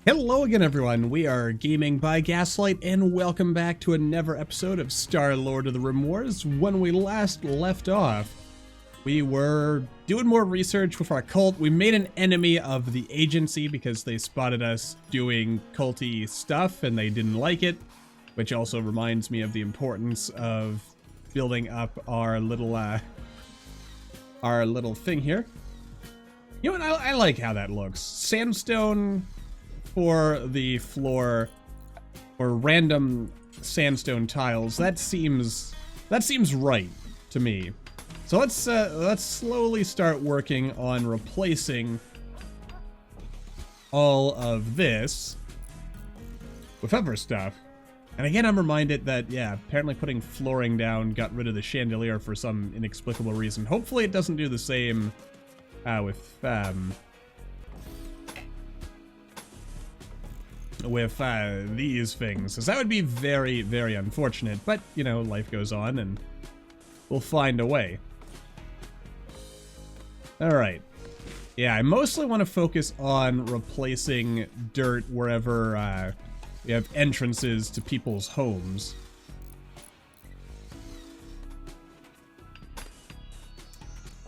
Hello again, everyone. We are Gaming by Gaslight, and welcome back to another episode of Star Lord of the RimWorld. When we last left off, we were doing more research with our cult. We made an enemy of the agency because they spotted us doing culty stuff and they didn't like it, which also reminds me of the importance of building up our little thing here. You know what? I like how that looks. Sandstone for the floor, or random sandstone tiles. That seems right to me. So let's slowly start working on replacing all of this with other stuff. And again, I'm reminded that, yeah, apparently putting flooring down got rid of the chandelier for some inexplicable reason. Hopefully it doesn't do the same with these things, because that would be very, very unfortunate. But, you know, life goes on and we'll find a way. Alright. Yeah, I mostly want to focus on replacing dirt wherever we have entrances to people's homes.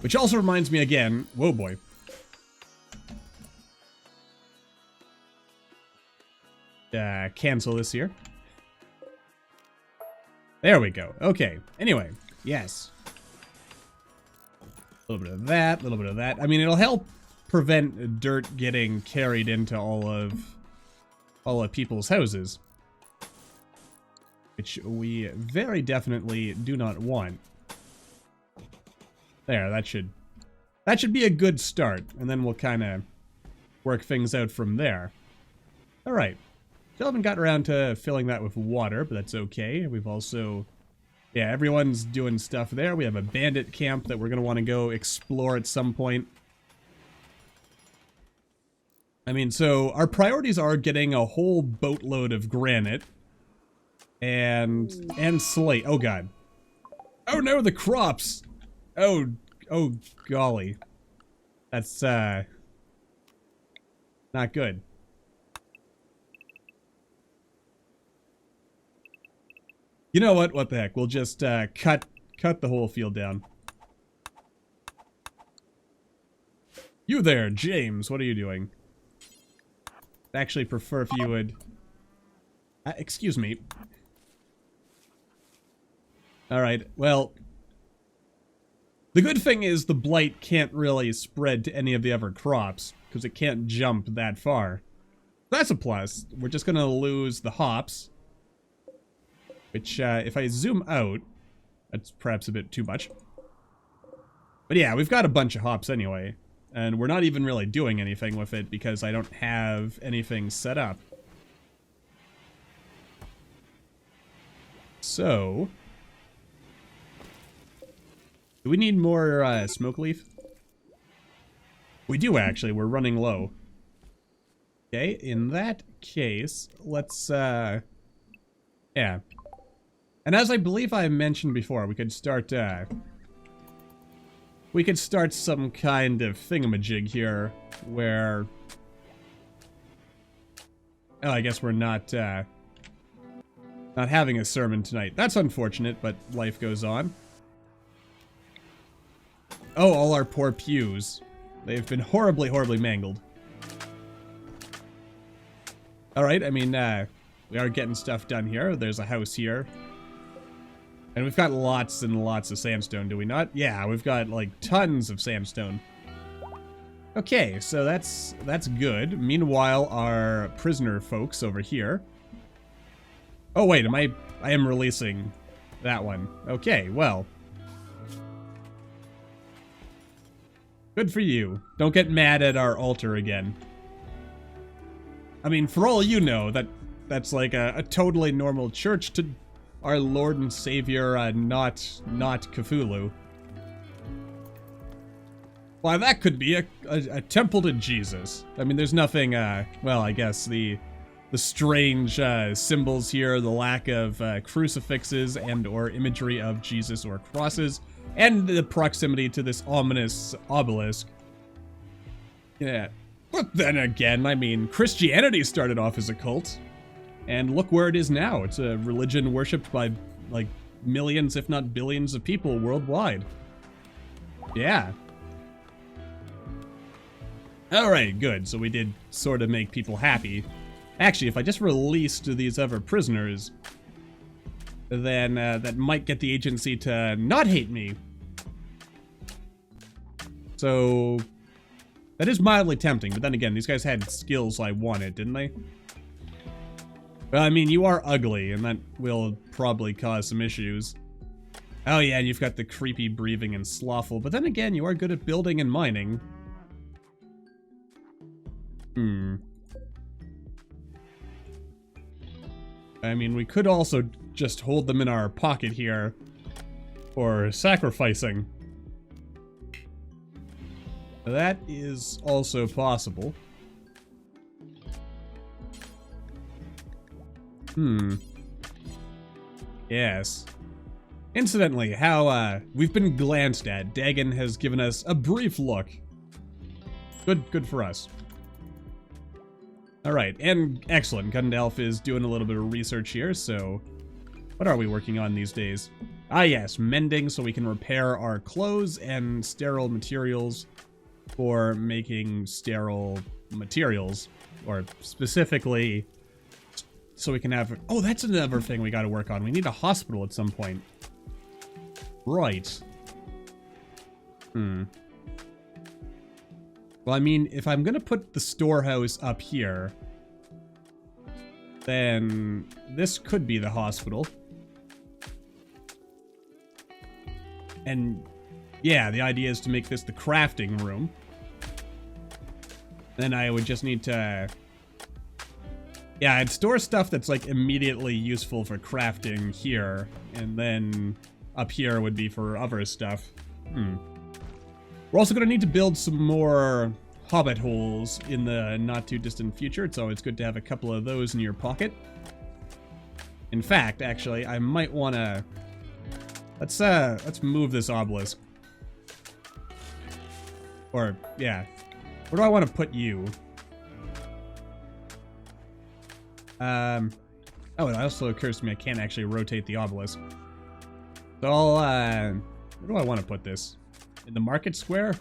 Which also reminds me again, whoa boy. Cancel this here. There we go. Okay. Anyway, yes. A little bit of that, a little bit of that. I mean, it'll help prevent dirt getting carried into all of people's houses, which we very definitely do not want. There, that should be a good start, and then we'll kind of work things out from there. All right. Still haven't got around to filling that with water, but that's okay. We've also, yeah, everyone's doing stuff there. We have a bandit camp that we're going to want to go explore at some point. I mean, so our priorities are getting a whole boatload of granite and slate. Oh, God. Oh, no, the crops. Oh, golly. That's, not good. You know what? What the heck? We'll just cut the whole field down. You there, James. What are you doing? I'd actually prefer if you would... excuse me. Alright, well... The good thing is the blight can't really spread to any of the other crops, because it can't jump that far. That's a plus. We're just gonna lose the hops. Which, if I zoom out, that's perhaps a bit too much. But yeah, we've got a bunch of hops anyway. And we're not even really doing anything with it because I don't have anything set up. So... do we need more, smoke leaf? We do, actually. We're running low. Okay, in that case, let's, yeah. And as I believe I mentioned before, we could start some kind of thingamajig here where... oh, I guess we're not having a sermon tonight. That's unfortunate, but life goes on. Oh, all our poor pews. They've been horribly, horribly mangled. Alright, I mean, we are getting stuff done here. There's a house here. And we've got lots and lots of sandstone, do we not? Yeah, we've got, like, tons of sandstone. Okay, so that's good. Meanwhile, our prisoner folks over here... oh, wait, I am releasing that one. Okay, well... good for you. Don't get mad at our altar again. I mean, for all you know, that's like a totally normal church to... our Lord and Savior, not Cthulhu. Why, that could be a temple to Jesus. I mean, there's nothing, well, I guess the strange symbols here, the lack of crucifixes and or imagery of Jesus or crosses, and the proximity to this ominous obelisk. Yeah. But then again, I mean, Christianity started off as a cult. And look where it is now. It's a religion worshipped by, like, millions, if not billions of people worldwide. Yeah. Alright, good. So we did sort of make people happy. Actually, if I just released these other prisoners, then that might get the agency to not hate me. So that is mildly tempting, but then again, these guys had skills I wanted, didn't they? Well, I mean, you are ugly, and that will probably cause some issues. Oh yeah, and you've got the creepy breathing and slothful, but then again, you are good at building and mining. I mean, we could also just hold them in our pocket here, or sacrificing. That is also possible. Yes. Incidentally, how, we've been glanced at. Dagon has given us a brief look. Good for us. Alright, and excellent. Gundalf is doing a little bit of research here, so... What are we working on these days? Ah yes, mending so we can repair our clothes and sterile materials for making sterile materials. Or specifically, so we can have... Oh, that's another thing we gotta work on. We need a hospital at some point. Right. Well, I mean, if I'm gonna put the storehouse up here, then this could be the hospital. And yeah, the idea is to make this the crafting room. Then I would just need to... Yeah, I'd store stuff that's like immediately useful for crafting here, and then up here would be for other stuff. We're also going to need to build some more hobbit holes in the not-too-distant future. It's always good to have a couple of those in your pocket. In fact, actually, I might want to... Let's move this obelisk. Or, yeah. Where do I want to put you? Oh, it also occurs to me I can't actually rotate the obelisk. So I'll, where do I want to put this? In the market square?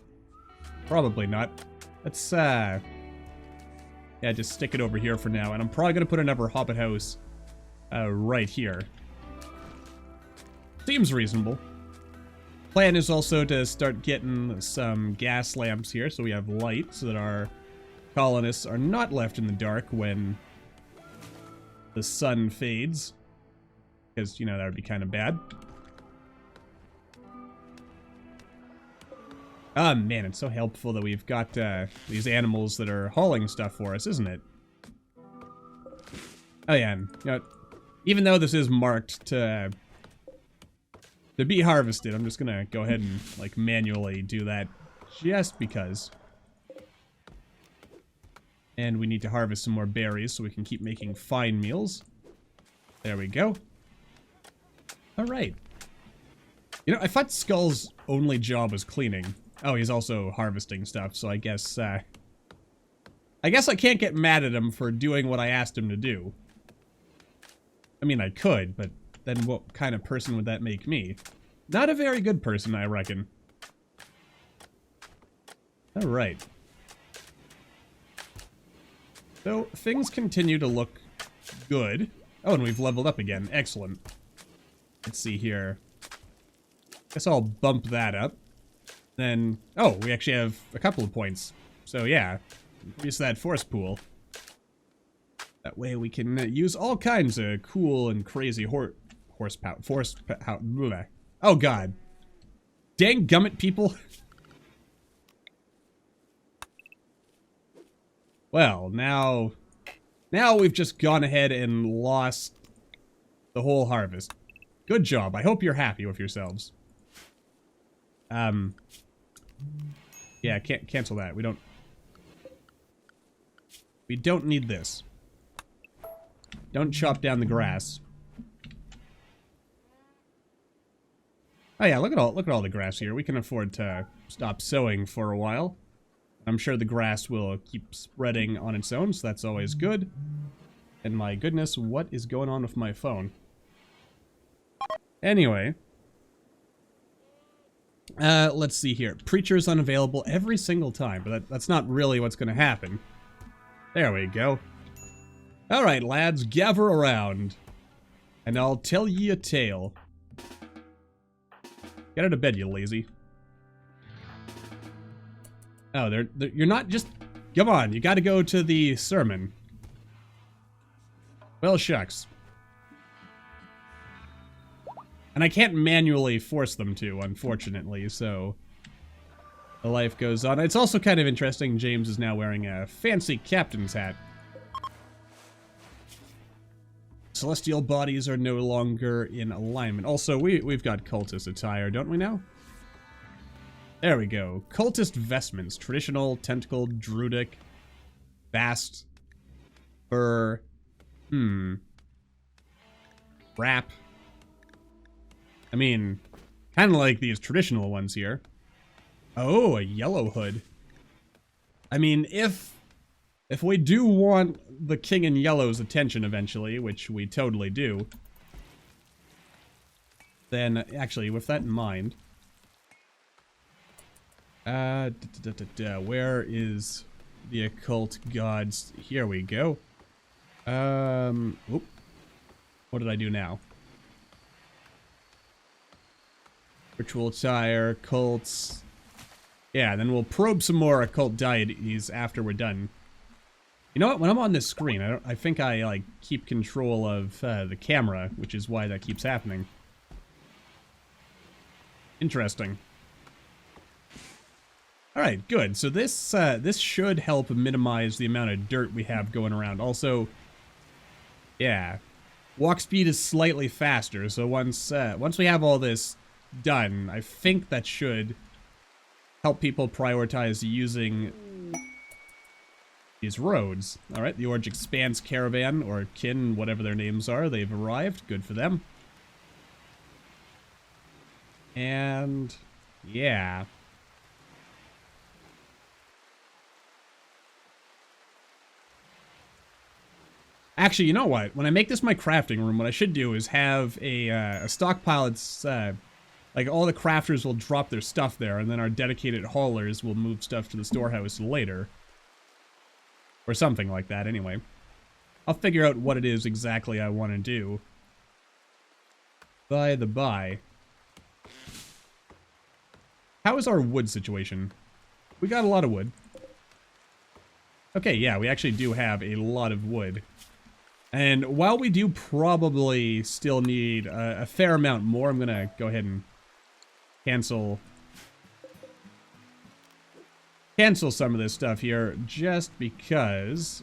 Probably not. Let's, yeah, just stick it over here for now. And I'm probably going to put another hobbit house, right here. Seems reasonable. Plan is also to start getting some gas lamps here so we have light so that our colonists are not left in the dark when the sun fades. Because, you know, that would be kind of bad. Oh man, it's so helpful that we've got these animals that are hauling stuff for us, isn't it? Oh yeah, and, you know, even though this is marked to be harvested, I'm just gonna go ahead and like manually do that just because. And we need to harvest some more berries so we can keep making fine meals. There we go. Alright. You know, I thought Skull's only job was cleaning. Oh, he's also harvesting stuff, so I guess I can't get mad at him for doing what I asked him to do. I mean, I could, but then what kind of person would that make me? Not a very good person, I reckon. Alright. So, things continue to look good. Oh, and we've leveled up again. Excellent. Let's see here. Guess I'll bump that up. Then, oh, we actually have a couple of points. So yeah, increase that force pool. That way we can use all kinds of cool and crazy horsepower. Oh god. Dang gummit, people. Well, now we've just gone ahead and lost the whole harvest. Good job. I hope you're happy with yourselves. Yeah, can't cancel that. We don't need this. Don't chop down the grass. Oh yeah, look at all the grass here. We can afford to stop sowing for a while. I'm sure the grass will keep spreading on its own, so that's always good. And my goodness, what is going on with my phone? Anyway. Let's see here. Preacher's unavailable every single time, but that's not really what's going to happen. There we go. Alright, lads, gather around. And I'll tell ye a tale. Get out of bed, you lazy. Oh, you're not just... Come on, you gotta go to the sermon. Well, shucks. And I can't manually force them to, unfortunately, so... The life goes on. It's also kind of interesting, James is now wearing a fancy captain's hat. Celestial bodies are no longer in alignment. Also, we've got cultist attire, don't we now? There we go. Cultist vestments. Traditional, tentacled, druidic, vast, fur, wrap. I mean, kind of like these traditional ones here. Oh, a yellow hood. I mean, if we do want the King in Yellow's attention eventually, which we totally do, then, actually, with that in mind... where is the occult gods? Here we go. Oop. What did I do now? Ritual attire, cults. Yeah, then we'll probe some more occult deities after we're done. You know what? When I'm on this screen, I think I like keep control of the camera, which is why that keeps happening. Interesting. All right, good. So this this should help minimize the amount of dirt we have going around. Also, yeah, walk speed is slightly faster. So once we have all this done, I think that should help people prioritize using these roads. All right, the Orange Expanse Caravan, or Kin, whatever their names are, they've arrived. Good for them. And yeah. Actually, you know what? When I make this my crafting room, what I should do is have a stockpile that's, like, all the crafters will drop their stuff there, and then our dedicated haulers will move stuff to the storehouse later. Or something like that, anyway. I'll figure out what it is exactly I want to do. By the by. How is our wood situation? We got a lot of wood. Okay, yeah, we actually do have a lot of wood. And while we do probably still need a fair amount more, I'm gonna go ahead and cancel some of this stuff here, just because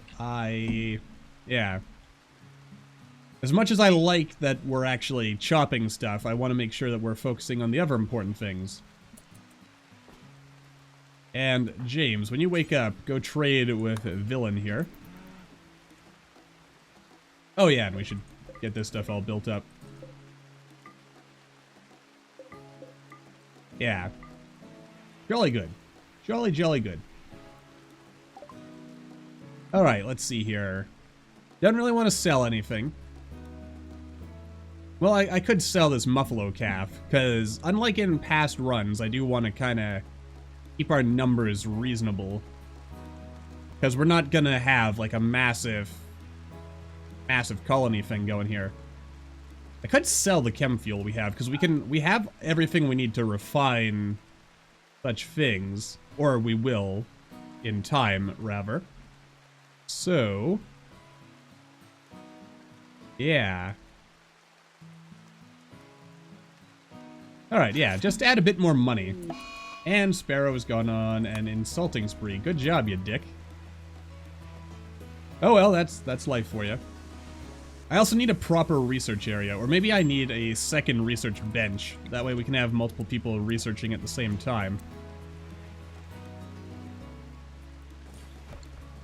yeah. As much as I like that we're actually chopping stuff, I want to make sure that we're focusing on the other important things. And James, when you wake up, go trade with a villain here. Oh yeah, and we should get this stuff all built up. Yeah. Jolly good. Jolly, jolly good. Alright, let's see here. Don't really want to sell anything. Well, I could sell this Muffalo calf, because unlike in past runs, I do want to kind of keep our numbers reasonable. Because we're not going to have, like, a massive colony thing going here. I could sell the chem fuel we have, because we have everything we need to refine such things. Or we will, in time, rather. So, yeah. Alright, yeah, just add a bit more money. And Sparrow's gone on an insulting spree. Good job, you dick. Oh well, that's life for you. I also need a proper research area, or maybe I need a second research bench. That way we can have multiple people researching at the same time.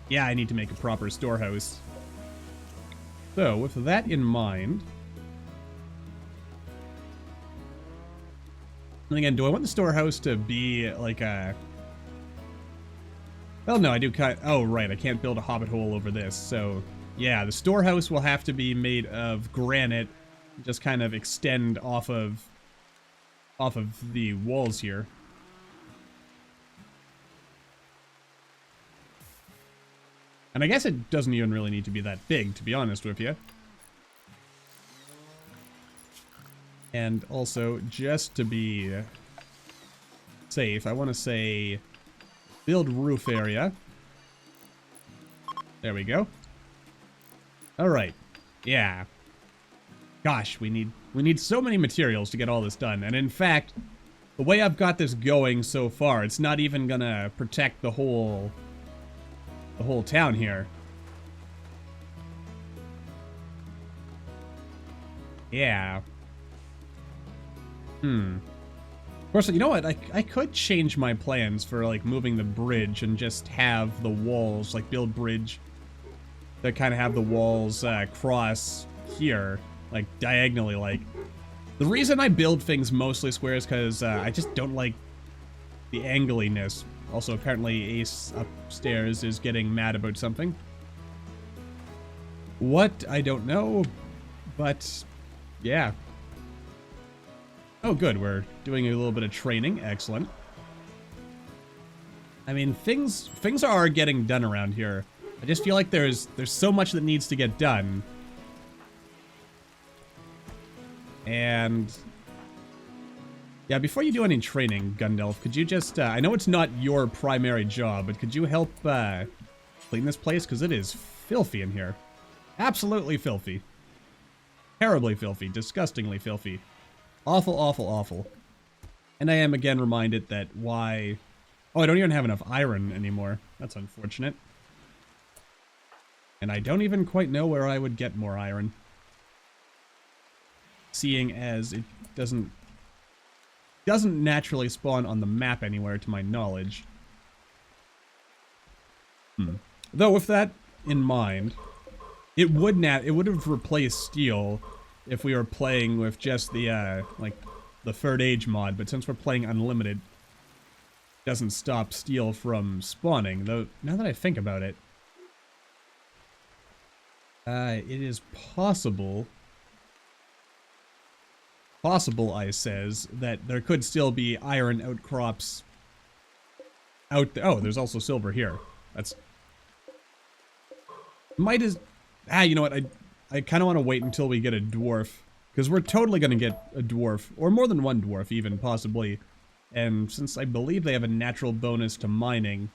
Yeah, I need to make a proper storehouse. So, with that in mind... And again, do I want the storehouse to be like a... Well, no, I do cut. Oh, right, I can't build a hobbit hole over this. So, yeah, the storehouse will have to be made of granite. Just kind of extend off of the walls here. And I guess it doesn't even really need to be that big, to be honest with you. And also, just to be safe, I want to say build roof area. There we go. All right. Yeah. Gosh, we need so many materials to get all this done. And in fact, the way I've got this going so far, it's not even gonna protect the whole town here. Yeah. Of course, you know what? I could change my plans for, like, moving the bridge and just have the walls, like, build bridge that kind of have the walls cross here, like, diagonally, like. The reason I build things mostly square is because I just don't like the angliness. Also, apparently Ace upstairs is getting mad about something. What? I don't know, but yeah. Oh, good. We're doing a little bit of training. Excellent. I mean, things are getting done around here. I just feel like there's so much that needs to get done. And yeah, before you do any training, Gundalf, could you just, I know it's not your primary job, but could you help clean this place? Because it is filthy in here. Absolutely filthy. Terribly filthy. Disgustingly filthy. Awful, awful, awful. And I am again reminded that why... Oh, I don't even have enough iron anymore. That's unfortunate. And I don't even quite know where I would get more iron. Seeing as it doesn't naturally spawn on the map anywhere to my knowledge. Though with that in mind, it would have replaced steel if we were playing with just the like the third age mod, but since we're playing unlimited, it doesn't stop steel from spawning. Though now that I think about it, it is possible, I says, that there could still be iron outcrops out there. Oh, there's also silver here. That's... Might as... Ah, you know what? I kind of want to wait until we get a dwarf. Because we're totally going to get a dwarf. Or more than one dwarf, even, possibly. And since I believe they have a natural bonus to mining,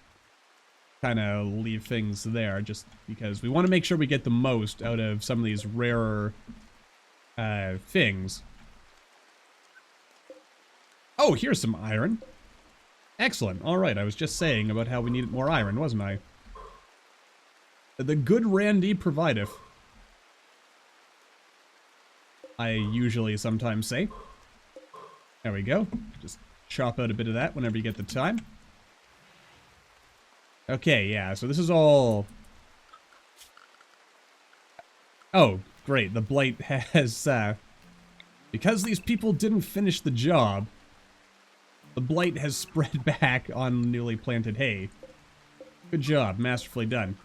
kind of leave things there. Just because we want to make sure we get the most out of some of these rarer things. Oh, here's some iron. Excellent. Alright, I was just saying about how we needed more iron, wasn't I? The good Randy provideth. I usually sometimes say. There we go. Just chop out a bit of that whenever you get the time. Okay, yeah, so this is all... Oh, great. The blight has, because these people didn't finish the job, the blight has spread back on newly planted hay. Good job. Masterfully done.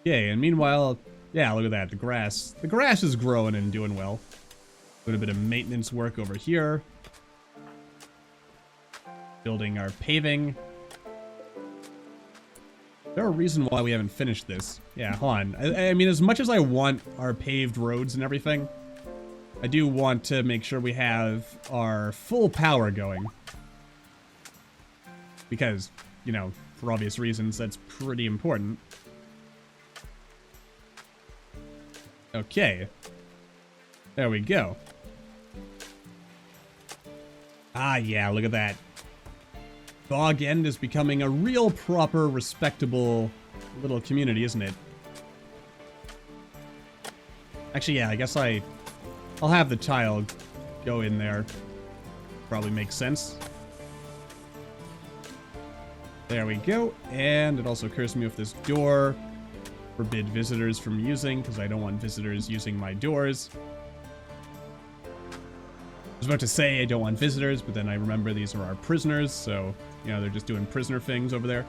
Okay, and meanwhile, yeah, look at that. The grass is growing and doing well. Doing a bit of maintenance work over here. Building our paving. Is there a reason why we haven't finished this? Yeah, hold on. I mean, as much as I want our paved roads and everything, I do want to make sure we have our full power going. Because, you know, for obvious reasons, that's pretty important. Okay. There we go. Ah, yeah, look at that. Bog End is becoming a real proper, respectable little community, isn't it? Actually, yeah, I guess I'll have the tile go in there. Probably makes sense. There we go. And it also occurs to me with this door, forbid visitors from using, because I don't want visitors using my doors. Because about to say I don't want visitors, but then I remember these are our prisoners, so, you know, they're just doing prisoner things over there.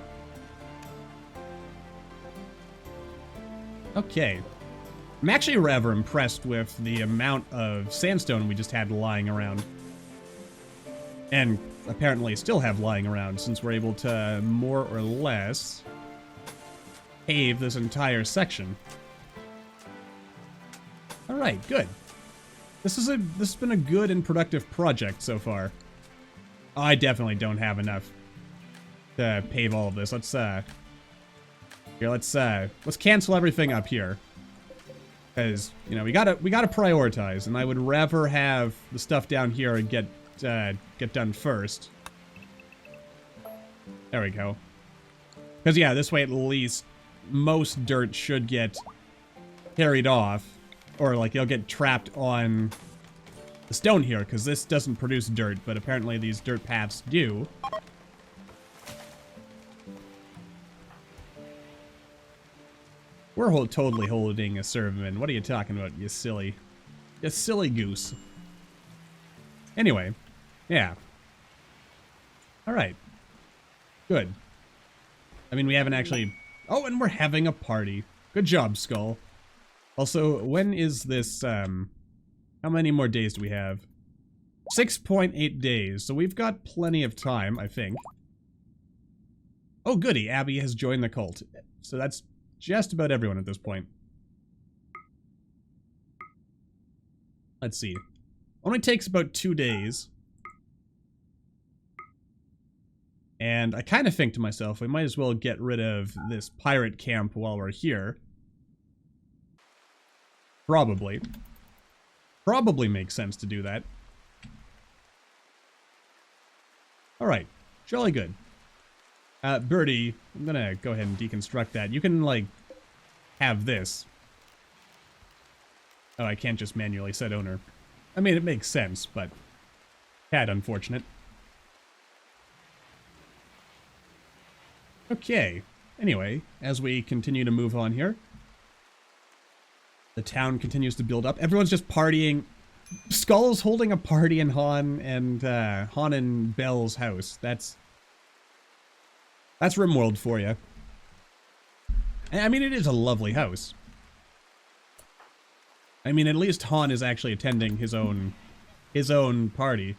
Okay. I'm actually rather impressed with the amount of sandstone we just had lying around. And apparently still have lying around, since we're able to more or less pave this entire section. Alright, good. This has been a good and productive project so far. Oh, I definitely don't have enough to pave all of this. Let's cancel everything up here. Because, you know, we gotta prioritize, and I would rather have the stuff down here and get done first. There we go. Because, yeah, this way at least most dirt should get carried off. Or, like, it'll get trapped on the stone here, because this doesn't produce dirt, but apparently these dirt paths do. We're totally holding a servant. What are you talking about, you silly goose? Anyway, yeah. Alright. Good. I mean, we haven't actually... Oh, and we're having a party. Good job, Skull. Also, when is this, how many more days do we have? 6.8 days, so we've got plenty of time, I think. Oh, goody, Abby has joined the cult. So that's just about everyone at this point. Let's see. Only takes about 2 days. And I kind of think to myself, we might as well get rid of this pirate camp while we're here. Probably. Probably makes sense to do that. Alright. Jolly good. Birdie, I'm gonna go ahead and deconstruct that. You can, like, have this. Oh, I can't just manually set owner. I mean, it makes sense, but... tad unfortunate. Okay. Anyway, as we continue to move on here... the town continues to build up. Everyone's just partying. Skull's holding a party in Han and Belle's house. That's RimWorld for you. I mean, it is a lovely house. I mean, at least Han is actually attending his own party.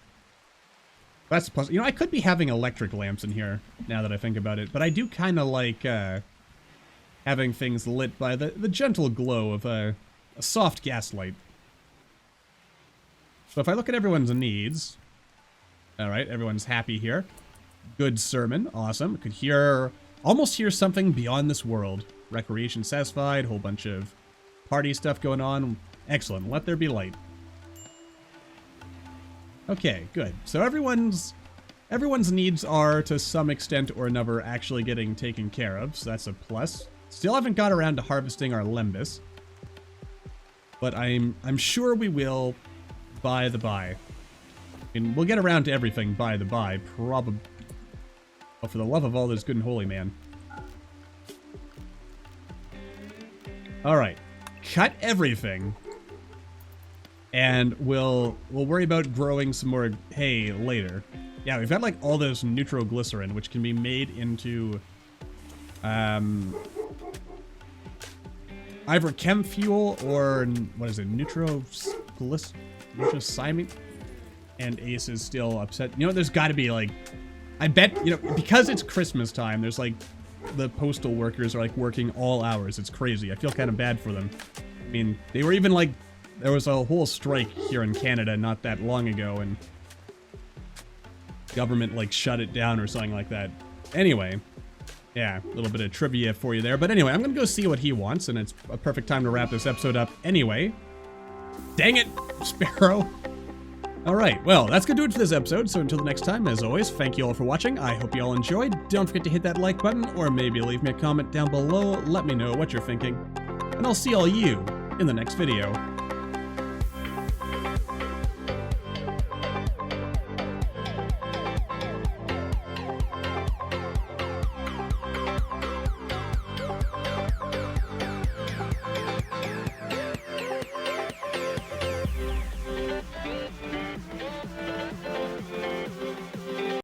That's possible. You know, I could be having electric lamps in here now that I think about it, but I do kind of like having things lit by the gentle glow of a soft gaslight. So if I look at everyone's needs, alright, everyone's happy here. Good sermon, awesome. Could almost hear something beyond this world. Recreation satisfied, whole bunch of party stuff going on. Excellent, let there be light. Okay, good. So everyone's needs are, to some extent or another, actually getting taken care of, so that's a plus. Still haven't got around to harvesting our lembas. But I'm sure we will by the by. And we'll get around to everything by the by, probably. Oh, for the love of all that's good and holy, man. Alright. Cut everything. And we'll worry about growing some more hay later. Yeah, we've got like all this nitroglycerin, which can be made into either chem fuel or, what is it, nitrocyanine? And Ace is still upset. You know, there's got to be, like, I bet, you know, because it's Christmas time, there's, like, the postal workers are, like, working all hours. It's crazy. I feel kind of bad for them. I mean, they were even, like, there was a whole strike here in Canada not that long ago, and government, like, shut it down or something like that. Anyway, yeah, a little bit of trivia for you there. But anyway, I'm gonna go see what he wants, and it's a perfect time to wrap this episode up anyway. Dang it, Sparrow! Alright, well, that's gonna do it for this episode, so until the next time, as always, thank you all for watching. I hope you all enjoyed. Don't forget to hit that like button, or maybe leave me a comment down below. Let me know what you're thinking. And I'll see all you in the next video.